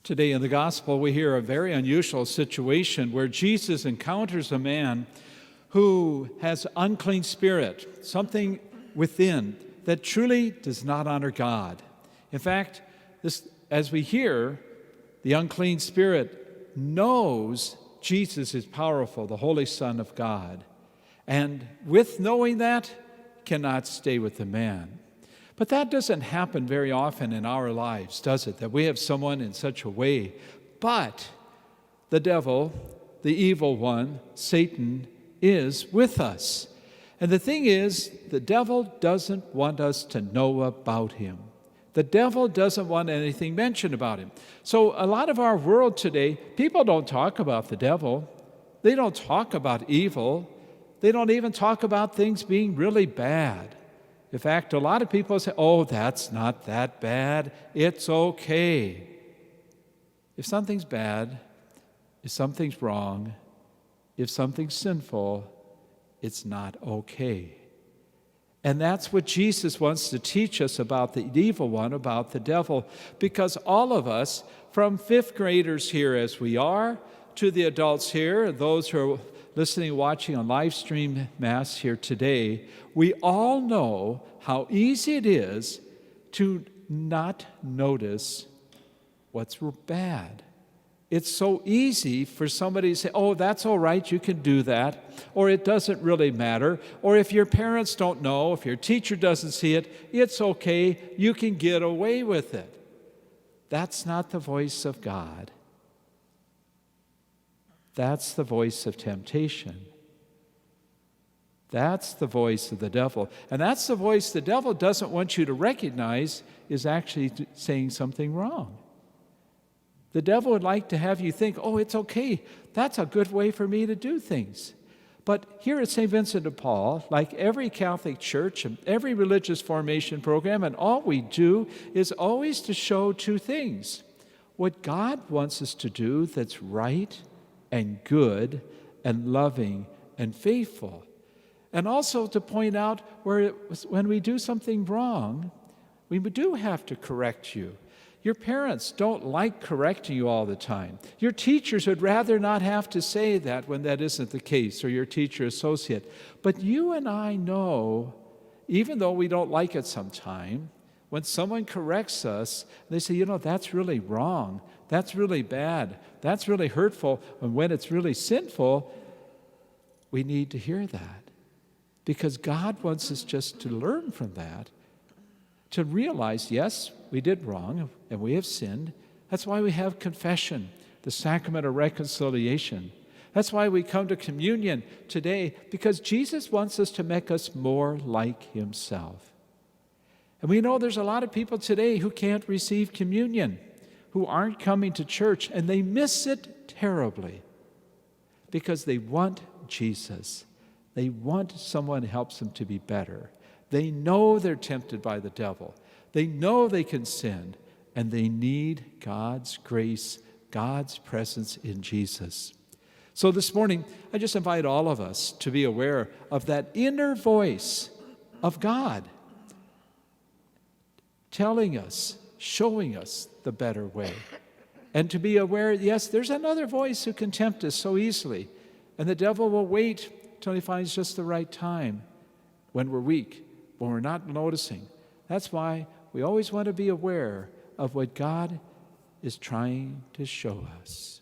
Today in the gospel, we hear a very unusual situation where Jesus encounters a man who has unclean spirit, something within that truly does not honor God. In fact, as we hear, the unclean spirit knows Jesus is powerful, the Holy Son of God, and with knowing that, cannot stay with the man. But that doesn't happen very often in our lives, does it? That we have someone in such a way. But the devil, the evil one, Satan, is with us. And the thing is, the devil doesn't want us to know about him. The devil doesn't want anything mentioned about him. So a lot of our world today, people don't talk about the devil. They don't talk about evil. They don't even talk about things being really bad. In fact, a lot of people say, oh, that's not that bad. It's okay. If something's bad, if something's wrong, if something's sinful, it's not okay. And that's what Jesus wants to teach us about the evil one, about the devil, because all of us, from fifth graders here as we are, to the adults here, those who are listening, watching on live stream Mass here today, we all know how easy it is to not notice what's bad. It's so easy for somebody to say, oh, that's all right, you can do that, or it doesn't really matter, or if your parents don't know, if your teacher doesn't see it, it's okay, you can get away with it. That's not the voice of God. That's the voice of temptation. That's the voice of the devil. And that's the voice the devil doesn't want you to recognize is actually saying something wrong. The devil would like to have you think, oh, it's okay. That's a good way for me to do things. But here at St. Vincent de Paul, like every Catholic church and every religious formation program, and all we do is always to show two things. What God wants us to do that's right and good and loving and faithful. And also to point out when we do something wrong, we do have to correct you. Your parents don't like correcting you all the time. Your teachers would rather not have to say that when that isn't the case, or your teacher associate. But you and I know, even though we don't like it sometime, when someone corrects us, they say, that's really wrong. That's really bad. That's really hurtful. And when it's really sinful, we need to hear that. Because God wants us just to learn from that, to realize, yes, we did wrong and we have sinned. That's why we have confession, the sacrament of reconciliation. That's why we come to communion today, because Jesus wants us to make us more like himself. And we know there's a lot of people today who can't receive communion, who aren't coming to church, and they miss it terribly because they want Jesus. They want someone who helps them to be better. They know they're tempted by the devil. They know they can sin, and they need God's grace, God's presence in Jesus. So this morning, I just invite all of us to be aware of that inner voice of God telling us, showing us the better way. And to be aware, yes, there's another voice who can tempt us so easily, and the devil will wait till he finds just the right time when we're weak, when we're not noticing. That's why we always want to be aware of what God is trying to show us.